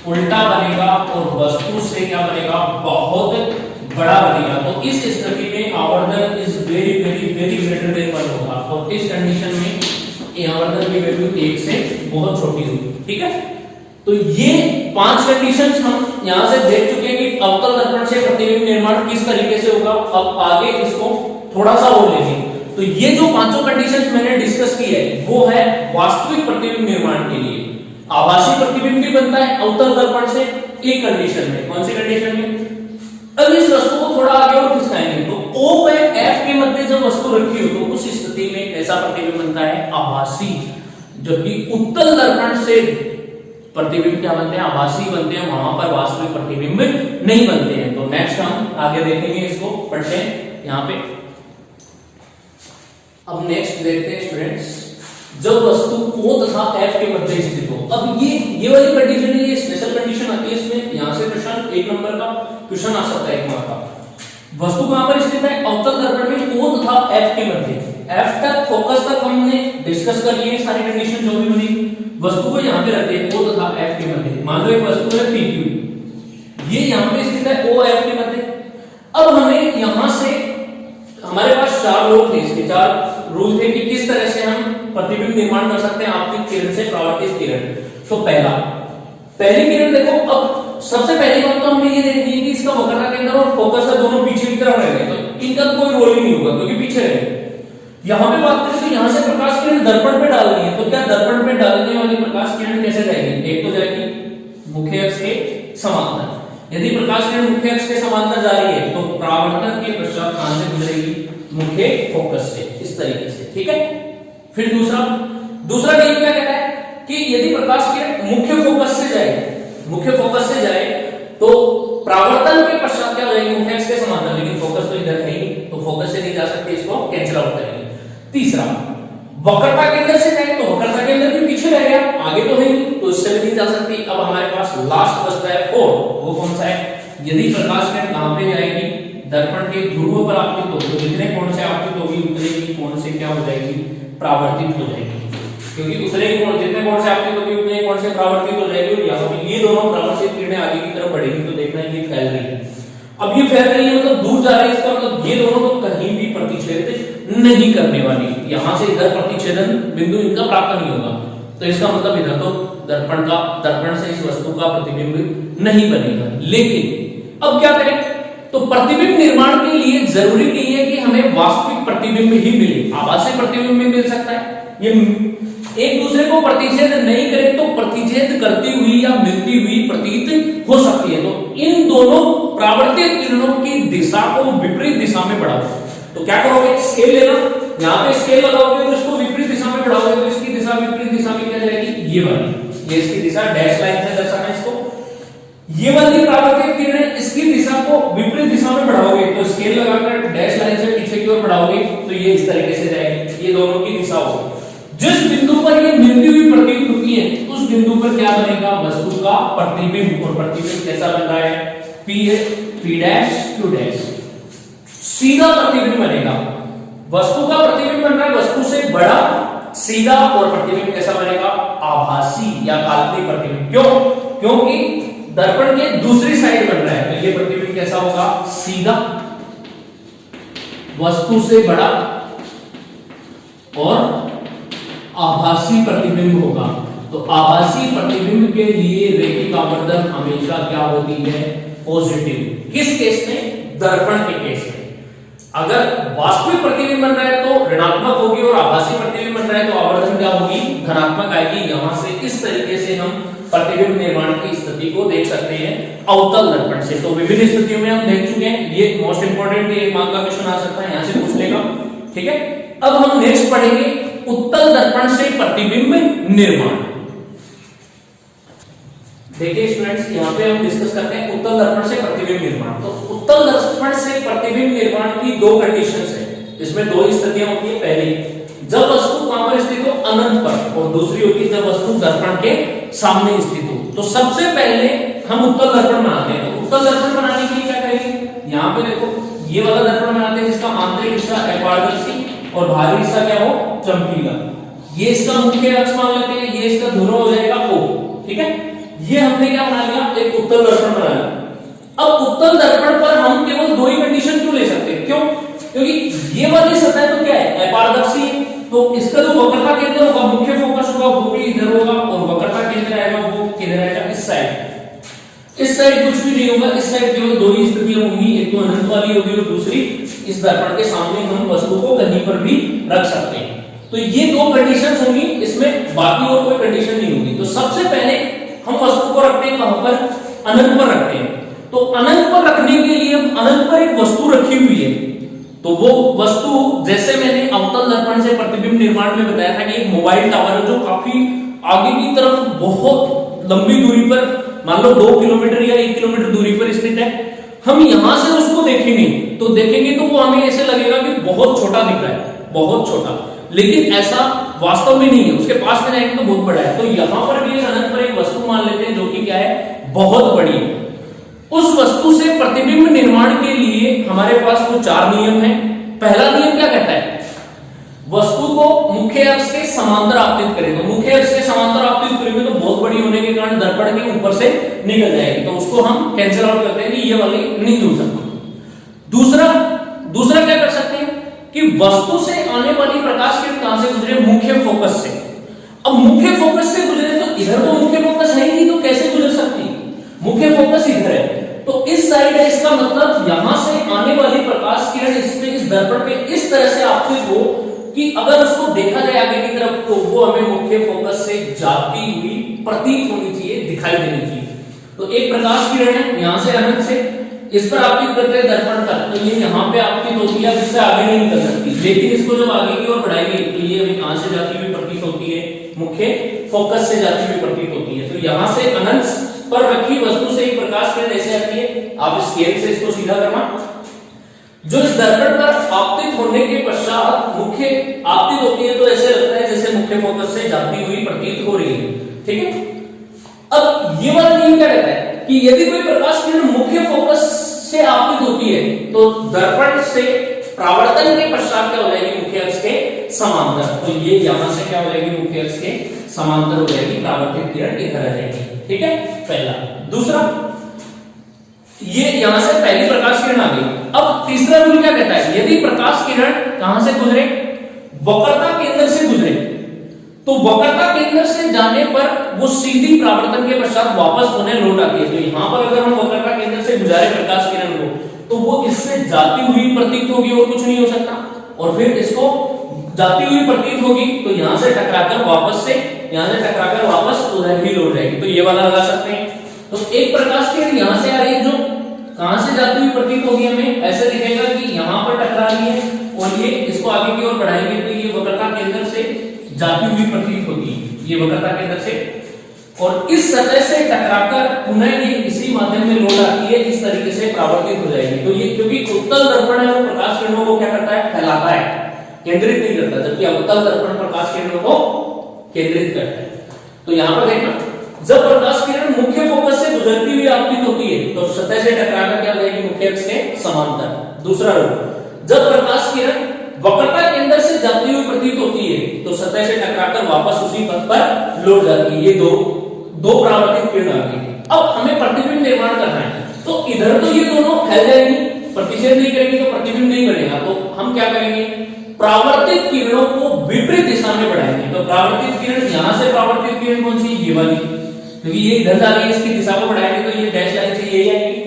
उल्टा बनेगा और वस्तु से क्या बनेगा? बहुत बड़ा बनेगा। तो इस स्थिति में आवर्धन is very very very greater than 1 होगा। और इस कंडीशन में आवर्धन की वैल्यू 1 से बहुत छोटी होगी, ठीक है। तो ये 5 कंडीशंस हम यहां से देख चुके हैं कि अवतल दर्पण से प्रतिबिंब निर्माण किस तरीके से होगा। अब आगे इसको थोड़ा सा और लेंगे। तो ये जो पांचों कंडीशंस मैंने डिस्कस की है वो है वास्तविक प्रतिबिंब निर्माण के लिए। आभासी प्रतिबिंब भी बनता है अवतल दर्पण से एक कंडीशन में। कौन सी कंडीशन में? अब इस वस्तु को थोड़ा आगे और खिसकाएंगे तो O व F के मध्य जब वस्तु रखी हो तो उस स्थिति में कैसा प्रतिबिंब बनता है? आभासी। जबकि उत्तल दर्पण से प्रतिबिंब क्या बनते हैं? आभासी बनते हैं, वहां पर वास्तविक प्रतिबिंब नहीं बनते हैं। तो नेक्स्ट हम आगे देखेंगे, इसको पढ़ते हैं यहाँ पे। अब नेक्स्ट देखते हैं स्टूडेंट्स, जब वस्तु O तथा F के मध्य स्थित हो। अब ये वाली कंडीशन है, ये स्पेशल कंडीशन आती है इसमें। यहां से क्वेश्चन 1 नंबर का क्वेश्चन आ सकता है 1 मार्क का। वस्तु कहां पर स्थित है? अवतल दर्पण में O तथा F के मध्य। F तक फोकस तक हमने डिस्कस कर लिए सारी कंडीशन जो भी बनी। वस्तु को यहां पे रखते हैं O तथा F के मध्य। मान लो एक वस्तु है PQ, ये यहां पे स्थित है O F के मध्य। अब हमें यहां से, हमारे पास 4 लोग थे, इसके 4 रूल थे कि किस तरह से हम प्रतिबिंब निर्माण कर सकते हैं आपतित किरण से परावर्तित किरण। तो पहली किरण देखो, अब सबसे पहली बात तो हमने ये देखी है कि इसका वक्रता केंद्र और फोकस है दोनों पीछे की तरफ रहेंगे, तो इनका कोई रोल ही नहीं होगा क्योंकि पीछे रहेंगे। यहां पे बात करें तो यहां से प्रकाश किरण दर्पण पे डालनी है, तो क्या दर्पण पे डालने वाली प्रकाश किरण कैसे जाएगी? एक तो जाएगी मुख्य अक्ष के समांतर। यदि प्रकाश किरण मुख्य अक्ष के समांतर जा रही है तो परावर्तन के पश्चात कहां से गुजरेगी? मुख्य फोकस से, इस तरीके से, ठीक है। फिर दूसरा नियम क्या कहता है कि यदि प्रकाश किरण मुख्य फोकस से जाए तो परावर्तन के पश्चात क्या हो जाएगी? मुख्य अक्ष के समांतर, लेकिन फोकस तो इधर है ही, तो फोकस से नहीं जा सकते, इसको कैंसिल आउट करेंगे। तीसरा, वक्रता केंद्र से जाए तो वक्रता केंद्र भी पीछे रह गया, आगे तो है नहीं, तो इससे भी नहीं जा सकती। अब हमारे पास लास्ट बचता है 4, वो कौन सा है? यदि प्रकाश किरण कहां पे जाएगी? दर्पण के ध्रुव पर आपतित हो, तो जितने कोण से आपतित होगी उतने ही कोण से क्या हो जाएगी? परावर्तित हो जाएगी। क्योंकि उतने ही कोण, जितने कोण से आपकी होगी उतने कोण से परावर्तित हो जाएगी, और यहाँ पे ये दोनों परावर्तित किरणें आगे की तरफ बढ़ेगी तो देखना ये फैल रही है। अब ये फैल रही है मतलब दूर जा रही है, इसका मतलब ये दोनों तो कहीं भी प्रतिच्छेदित नहीं करने वाली, यहाँ से इधर प्रतिच्छेदन बिंदु इनका प्राप्त नहीं होगा, तो इसका मतलब इधर तो दर्पण से इस वस्तु का प्रतिबिंब नहीं बनेगा। लेकिन अब क्या करें, तो प्रतिबिंब निर्माण के लिए जरूरी नहीं है कि हमें वास्तविक प्रतिबिंब ही मिले, आभासी प्रतिबिंब भी मिल सकता है। ये एक दूसरे को प्रतिच्छेद नहीं करें तो प्रतिच्छेद करती हुई या मिलती हुई प्रतीत हो सकती है। तो इन दोनों परावर्तित किरणों की दिशा को विपरीत दिशा में बढ़ाओ, तो क्या करोगे, स्केल लेना, यहाँ पे स्केल लगाओगे तो इसको विपरीत दिशा में बढ़ाओगे, तो इसकी दिशा विपरीत दिशा में क्या जाएगी, ये वाली, ये इसकी दिशा डैश लाइन से दर्शाना इसको, ये वाली परावर्तित किरणें इसकी दिशा को विपरीत दिशा में बढ़ाओगे, तो स्केल लगाकर डैश लाइन से पीछे की ओर बढ़ाओगे तो ये इस तरीके से जाएगी, ये दोनों की दिशा होगी। जिस बिंदु पर ये मिलती हुई प्रतीत होती है उस बिंदु पर क्या बनेगा, वस्तु का प्रतिबिंब, और प्रतिबिंब कैसा बन रहा है, P है, P डैश Q डैश, सीधा प्रतिबिंब बनेगा, वस्तु का प्रतिबिंब बन रहा है वस्तु से बड़ा सीधा, और प्रतिबिंब कैसा बनेगा, आभासी या काल्पनिक प्रतिबिंब। क्यों, क्योंकि दर्पण के दूसरी साइड बन रहा है, तो ये प्रतिबिंब कैसा होगा, सीधा, वस्तु से बड़ा और आभासी प्रतिबिंब होगा। तो आभासी प्रतिबिंब के लिए रैखिक आवर्धन हमेशा क्या होती है, पॉजिटिव। किस केस में, दर्पण के केस में। अगर वास्तविक प्रतिबिंब बन रहा है तो ऋणात्मक होगी, और आभासी प्रतिबिंब बन रहा है तो आवर्धन क्या होगी, धनात्मक आएगी। यहां से इस तरीके से हम प्रतिबिंब निर्माण की स्थिति को देख सकते हैं अवतल दर्पण से। तो विभिन्न स्थितियों में हम देख चुके हैं, ये मोस्ट इंपोर्टेंट, ये मार्क का क्वेश्चन आ सकता है, यहां से पूछ लेगा, ठीक है। अब हम नेक्स्ट पढ़ेंगे उत्तल दर्पण से प्रतिबिंब निर्माण। देखिए स्टूडेंट्स, यहाँ पे हम डिस्कस करते हैं उत्तल दर्पण से प्रतिबिंब निर्माण। तो उत्तल दर्पण से प्रतिबिंब निर्माण की दो कंडीशंस हैं, इसमें दो स्थितियां होती है। पहली, जब वस्तु कहां पर स्थित हो, अनंत पर, और दूसरी होती है जब वस्तु दर्पण के सामने स्थित हो। तो सबसे पहले हम उत्तल दर्पण बनाते हैं। तो उत्तल दर्पण बनाने के लिए क्या करेंगे, यहाँ पे देखो ये वाला दर्पण बनाते हैं जिसका आंतरिक हिस्सा अपारदर्शी और बाहरी हिस्सा क्या हो, चमकीला। ये इसका मुख्य अक्ष मान लेते हैं, ये इसका ध्रुव हो जाएगा O, ठीक है। ये हमने क्या बना लिया, एक उत्तल दर्पण बना लिया। अब उत्तल दर्पण पर हम केवल दो ही कंडीशन क्यों ले सकते हैं, क्यों, क्योंकि ये वाली सतह तो क्या है, अपारदर्शी, तो इसका जो वक्रता केंद्र होगा, मुख्य फोकस होगा वो भी इधर होगा, और वक्रता केंद्र आएगा वो किधर आएगा, इस साइड। इस साइड कुछ भी नहीं होगा, इस साइड केवल दो ही स्थितियां होंगी, एक तो अनंत वाली होगी और दूसरी इस दर्पण के सामने हम वस्तु को कहीं पर भी रख सकते हैं। तो ये दो कंडीशंस होंगी, इसमें बाकी और कोई कंडीशन नहीं होगी। तो सबसे पहले हम वस्तु को रखते हैं कहां पर, अनंत पर रखते हैं। तो अनंत पर रखने के लिए अनंत पर एक वस्तु रखी हुई है, तो वो वस्तु जैसे मैंने अवतल दर्पण से प्रतिबिंब निर्माण में बताया था कि एक मोबाइल टावर है जो काफी आगे की तरफ बहुत लंबी दूरी पर, मान लो 2 किलोमीटर या 1 किलोमीटर दूरी पर स्थित है। हम यहां से उसको देखेंगे तो वो हमें ऐसे लगेगा कि बहुत छोटा दिख रहा है, बहुत छोटा, लेकिन ऐसा वास्तव में नहीं है। उसके पास में जाएंगे तो बहुत बड़ा है। तो यहां पर भी अनंत पर एक वस्तु मान लेते हैं जो कि क्या है, बहुत बड़ी है। उस वस्तु से प्रतिबिंब निर्माण के लिए हमारे पास वो 4 नियम हैं। पहला नियम क्या कहता है, वस्तु को मुख्य अक्ष के समांतर आपतित करें। तो मुख्य अक्ष के समांतर आपतित करेंगे तो बहुत बड़ी होने के कारण दर्पण के ऊपर से निकल जाएगी, तो उसको हम कैंसिल आउट करते हैं कि ये वाली नहीं जुड़ सकती। दूसरा क्या कर सकते हैं कि वस्तु से आने वाली प्रकाश किरण कहां से गुजरे, मुख्य फोकस से। अब मुख्य फोकस से गुजरे तो इधर तो मुख्य फोकस है ही नहीं, तो कैसे गुजर सकती, मुख्य फोकस इधर है तो इस साइड है, इसका मतलब यहां से आने वाली प्रकाश किरण इसमें इस दर्पण पे इस तरह से आपतित हो कि अगर उसको देखा जाए आगे की तरफ तो वो हमें मुख्य फोकस से जाती हुई प्रतीत होनी चाहिए, दिखाई देनी चाहिए। तो एक प्रकाश किरण है यहां से अनंत से, इस पर आपतित करते हैं दर्पण तक, तो ये यहां पे आपतित होती है, जिससे आगे नहीं निकल सकती। लेकिन इसको जब आगे की ओर बढ़ाएंगे तो ये हमें कहां से जाती हुई प्रतीत होती है, मुख्य फोकस से जाती हुई प्रतीत होती है। तो यहां से अनंत पर रखी वस्तु से एक प्रकाश किरण ऐसे आती है, आप स्केल से इसको सीधा करना, जो इस दर्पण पर आपतित होने के पश्चात मुख्य आपतित होती है तो ऐसे लगता है जैसे मुख्य फोकस से जाती हुई प्रतीत हो रही है, ठीक है। अब ये वाला नियम क्या कहता है कि यदि कोई प्रकाश किरण मुख्य फोकस से आपतित होती है तो दर्पण से परावर्तन के पश्चात क्या हो जाएगी, मुख्य अक्ष के समांतर। तो ये यहां से क्या हो जाएगी, मुख्य अक्ष के समांतर हो जाएगी, परावर्तित किरण इधर आ जाएगी। ठीक है, पहला। दूसरा, ये यहां से पहली प्रकाश किरण आ गई। अब तीसरा रूल क्या कहता है, यदि प्रकाश किरण कहां से गुजरे, वक्रता केंद्र से गुजरे, तो वक्रता केंद्र से जाने पर वो सीधी परावर्तन के पश्चात वापस उन्हें लौट आती है। तो यहां पर अगर हम वक्रता केंद्र से गुजारे प्रकाश किरण को, तो वो इससे जाती हुई प्रतीत होगी और कुछ नहीं हो सकता, और फिर इसको जाती हुई प्रतीत होगी तो यहां से टकराकर वापस से यहां से टकराकर वापस उधर ही लौट जाएगी। तो ये वाला लगा सकते हैं। तो एक प्रकाश किरण यहां से आ रही है जो कहां से जाती हुई प्रतीत होगी, हमें ऐसे दिखेगा कि यहां पर टकरा रही है और ये इसको आगे की ओर बढ़ाएंगे तो ये वक्रता केंद्र से जाती हुई प्रतीत होगी, ये वक्रता केंद्र से, और इस सतह से टकराकर पुनः ये इसी माध्यम में लौट आती है, इस तरीके से परावर्तित हो जाएगी। तो ये क्योंकि उत्तल दर्पण है वो प्रकाश किरणों को क्या करता है, फैलाता है, केंद्रित नहीं करता, जबकि अवतल दर्पण प्रकाश किरणों को केंद्रित करता है। तो यहां पर देखना, जब प्रकाश किरण मुख्य फोकस से गुजरती हुई आपतित होती है तो सतह से टकराकर क्या हो जाएगी, मुख्य अक्ष के समांतर। दूसरा रूल, जब प्रकाश किरण वक्रता केंद्र से जाती हुई प्रतीत होती है तो सतह से टकराकर वापस उसी पथ पर लौट जाती है। ये दो परावर्तित किरण आ गई। अब हमें प्रतिबिंब निर्माण करना है, तो इधर तो ये दोनों फैल जाएंगी, प्रतिच्छेद नहीं करेंगे तो प्रतिबिंब नहीं बनेगा। तो हम क्या करेंगे, परावर्तित किरणों को विपरीत दिशा में बढ़ाएंगे। तो परावर्तित किरण, यहां से परावर्तित किरण कौन सी, ये वाली, क्योंकि ये इधर जा रही है, इसकी दिशा को बढ़ाएंगे तो ये डैश लाइन से ये आएगी,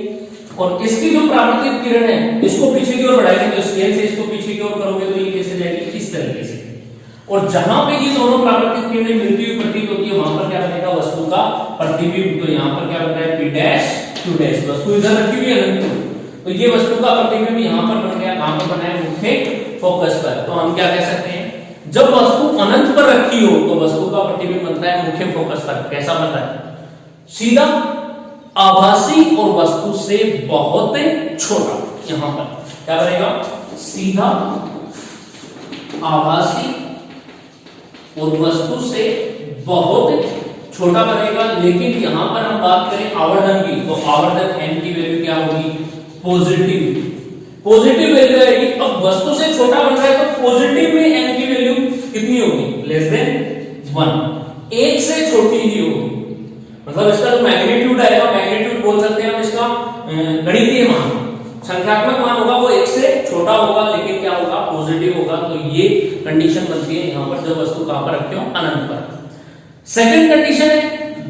और इसकी जो परावर्तित किरण है इसको पीछे की ओर बढ़ाएंगे तो स्केल से इसको पीछे की ओर करोगे तो ये कैसे जाएगी, इस तरीके से। और जहां पे ये दोनों परावर्तित किरणें मिलती हुई प्रतीत होती है वहां पर क्या बनेगा, वस्तु का प्रतिबिंब। तो यहां पर क्या बनता है, P डैश Q डैश, वस्तु इधर रखी हुई है अनंत, तो ये वस्तु का प्रतिबिंब यहां पर बन गया, कहां पर बना है, मुख्य फोकस पर। तो हम क्या कह सकते हैं, जब वस्तु अनंत पर रखी हो तो वस्तु का प्रतिबिंब बनता है मुख्य फोकस पर। कैसा बनता है, सीधा, आभासी और वस्तु से बहुत छोटा। यहां पर क्या बनेगा, सीधा, आभासी और वस्तु से बहुत छोटा बनेगा। लेकिन यहां पर हम बात करें आवर्धन की, तो आवर्धन m की वैल्यू क्या होगी, पॉजिटिव, पॉजिटिव वैल्यू आएगी। अब वस्तु से छोटा बन रहा है तो पॉजिटिव में m की वैल्यू कितनी होगी, लेस देन 1, एक से छोटी ही होगी। मतलब इसका जो मैग्नीट्यूड आएगा, मैग्नीट्यूड बोल सकते हैं हम इसका गणितीय मान, संख्यात्मक मान होगा, वो एक से छोटा होगा, लेकिन क्या होगा, पॉजिटिव होगा। तो ये कंडीशन बनती है यहां पर, जब वस्तु कहां पर रखते हो, अनंत पर। सेकंड कंडीशन है,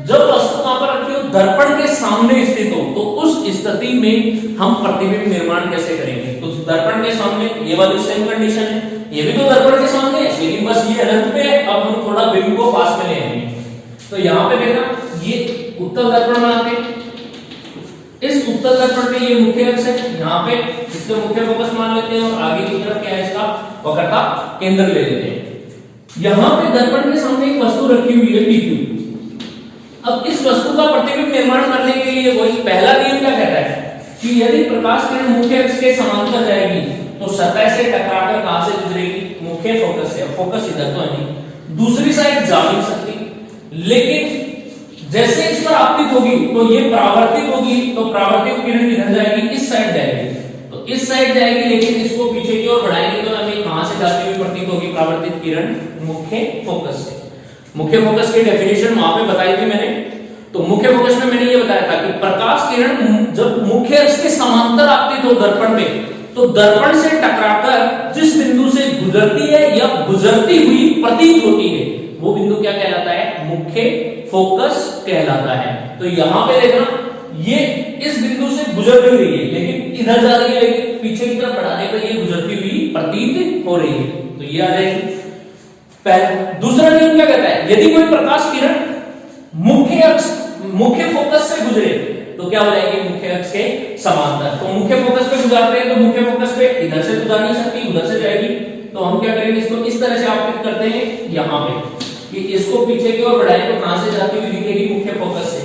जब वस्तु कहां पर रखते हो, दर्पण के सामने स्थित हो, तो उस स्थिति में हम प्रतिबिंब निर्माण कैसे करेंगे। तो दर्पण के सामने, ये वाली सेम कंडीशन है, ये भी तो दर्पण के सामने है, लेकिन बस ये अनंत पे है। अब हम थोड़ा बिंदु को पास में ले आएंगे। तो यहां पे देखना, ये उत्तल दर्पण बनाते हैं, इस उत्तल दर्पण पे ये मुख्य अक्ष है, यहाँ पे इसको मुख्य फोकस मान लेते हैं, और आगे की तरफ क्या है, इसका वक्रता केंद्र ले लेते हैं। यहाँ पे दर्पण के सामने एक वस्तु रखी हुई है PQ। अब इस वस्तु का प्रतिबिंब निर्माण करने के लिए वही पहला नियम क्या कहता है कि यदि प्रकाश किरण मुख्य अक्ष के समांतर जाएगी तो सतह से टकराकर कहां से गुजरेगी, मुख्य फोकस से। फोकस इधर तो है नहीं, दूसरी साइड जा नहीं सकती, लेकिन जैसे इस पर आपतित होगी तो ये परावर्तित होगी, तो परावर्तित किरण किधर जाएगी, इस साइड जाएगी, तो इस साइड जाएगी, लेकिन इसको पीछे की ओर बढ़ाएंगे तो हमें कहां से जाती हुई प्रतीत होगी, परावर्तित किरण मुख्य फोकस से। मुख्य फोकस की डेफिनेशन वहां पे बताई थी मैंने। तो मुख्य फोकस में मैंने ये बताया था कि प्रकाश किरण जब मुख्य अक्ष के समांतर आपतित हो दर्पण में, तो दर्पण से टकराकर जिस बिंदु से गुजरती है या गुजरती हुई प्रतीत होती है, वो बिंदु क्या कहलाता है, मुख्य फोकस कहलाता है। तो यहां पे देखना, ये इस बिंदु से गुजर नहीं रही है, लेकिन इधर जा रही है, लेकिन पीछे की तरफ बढ़ाने पर ये गुजरती हुई प्रतीत हो रही है, तो ये आ जाएगी। दूसरा नियम क्या कहता है, यदि कोई प्रकाश किरण मुख्य फोकस से गुजरे तो क्या हो जाएगी, मुख्य अक्ष के समांतर। तो मुख्य फोकस पे गुजारते हैं तो मुख्य फोकस पे इधर से गुजार नहीं सकती, उधर से जाएगी। तो हम क्या करेंगे, इसको इस तरह से आपतित करते हैं यहां पे, कि इसको पीछे की ओर बढ़ाएं तो कहां से जाती हुई दिखेगी, मुख्य फोकस से।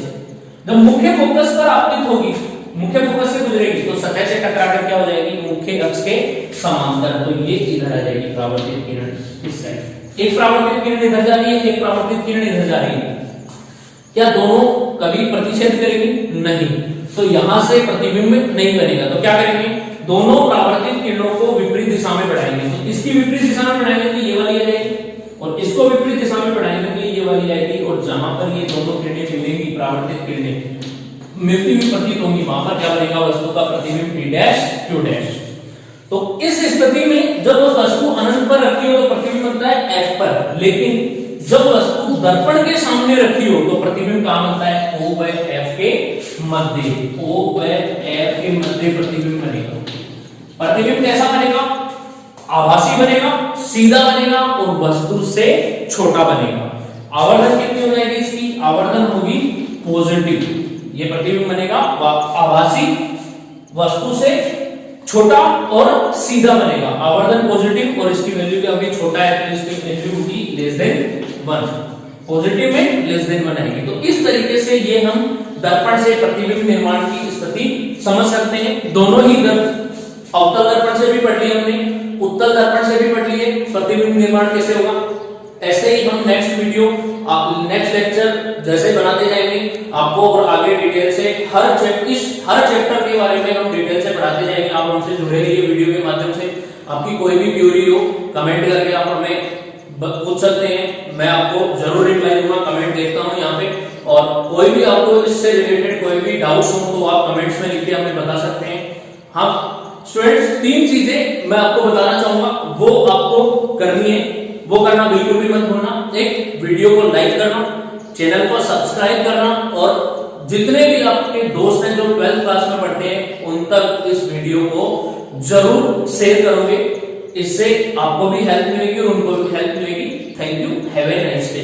जब मुख्य फोकस पर आपतित होगी, मुख्य फोकस से गुजरेगी, तो सतह से टकराकर क्या हो जाएगी, मुख्य अक्ष के समांतर। तो ये इधर आ जाएगी परावर्तित किरण इस साइड। एक परावर्तित किरण इधर जा रही है, एक परावर्तित किरण इधर जा रही है, क्या दोनों कभी प्रतिच्छेद करेंगी, नहीं, तो यहां से प्रतिबिंब नहीं बनेगा। तो क्या करेंगे, दोनों परावर्तित किरणों को विपरीत दिशा में बढ़ाएंगे तो इसकी विपरीत दिशा में बढ़ाएंगे तो ये वाली आ जाएगी, और इसको विपरीत दिशा में बढ़ाएंगे तो ये वाली आएगी, और जहां पर ये दोनों किरणें मिलेंगी, परावर्तित किरणें मिलती हुई प्रतीत होंगी, वहां पर क्या बनेगा, वस्तु का प्रतिबिंब P डैश Q डैश। तो इस स्थिति में जब वस्तु अनंत पर रखी हो तो प्रतिबिंब बनता है F पर, लेकिन जब वस्तु दर्पण के सामने रखी हो तो प्रतिबिंब कहां बनता है, O व F के मध्य, O व F के मध्य प्रतिबिंब बनेगा। प्रतिबिंब कैसा बनेगा, आभासी बनेगा, सीधा बनेगा और वस्तु से छोटा बनेगा। आवर्धन कितनी हो जाएगी इसकी, आवर्धन होगी पॉजिटिव, ये प्रतिबिंब बनेगा आभासी, वस्तु से छोटा और सीधा बनेगा, आवर्धन पॉजिटिव, और इसकी वैल्यू भी अभी छोटा है तो इसकी वैल्यू होगी लेस देन 1, पॉजिटिव में लेस देन 1 आएगी। तो इस तरीके से ये हम दर्पण से प्रतिबिंब निर्माण की स्थिति समझ सकते हैं। दोनों ही अवतल दर्पण से भी पढ़ लिया हमने, उत्तल दर्पण से भी पढ़ लिए प्रतिबिंब निर्माण कैसे होगा। ऐसे ही हम नेक्स्ट वीडियो, नेक्स्ट लेक्चर जैसे बनाते जाएंगे आपको, और आगे डिटेल से हर चैप्टर के बारे में हम डिटेल से पढ़ाते जाएंगे। आप हमसे जुड़े रहिए वीडियो के माध्यम से। आपकी कोई भी क्वेरी हो कमेंट करके आप हमें पूछ सकते हैं, मैं आपको जरूर रिप्लाई दूंगा, कमेंट देखता हूं यहाँ पे। और कोई भी आपको इससे रिलेटेड कोई भी डाउट्स हो तो आप कमेंट्स में लिख के हमें बता सकते हैं। हम स्टूडेंट्स 3 चीजें मैं आपको बताना चाहूंगा, वो आपको करनी है, वो करना बिल्कुल भी मत भूलना। एक, वीडियो को लाइक करना, चैनल को सब्सक्राइब करना, और जितने भी आपके दोस्त हैं जो 12th क्लास में पढ़ते हैं उन तक इस वीडियो को जरूर शेयर करोगे। इससे आपको भी हेल्प मिलेगी और उनको भी हेल्प मिलेगी। Thank you, have a nice day.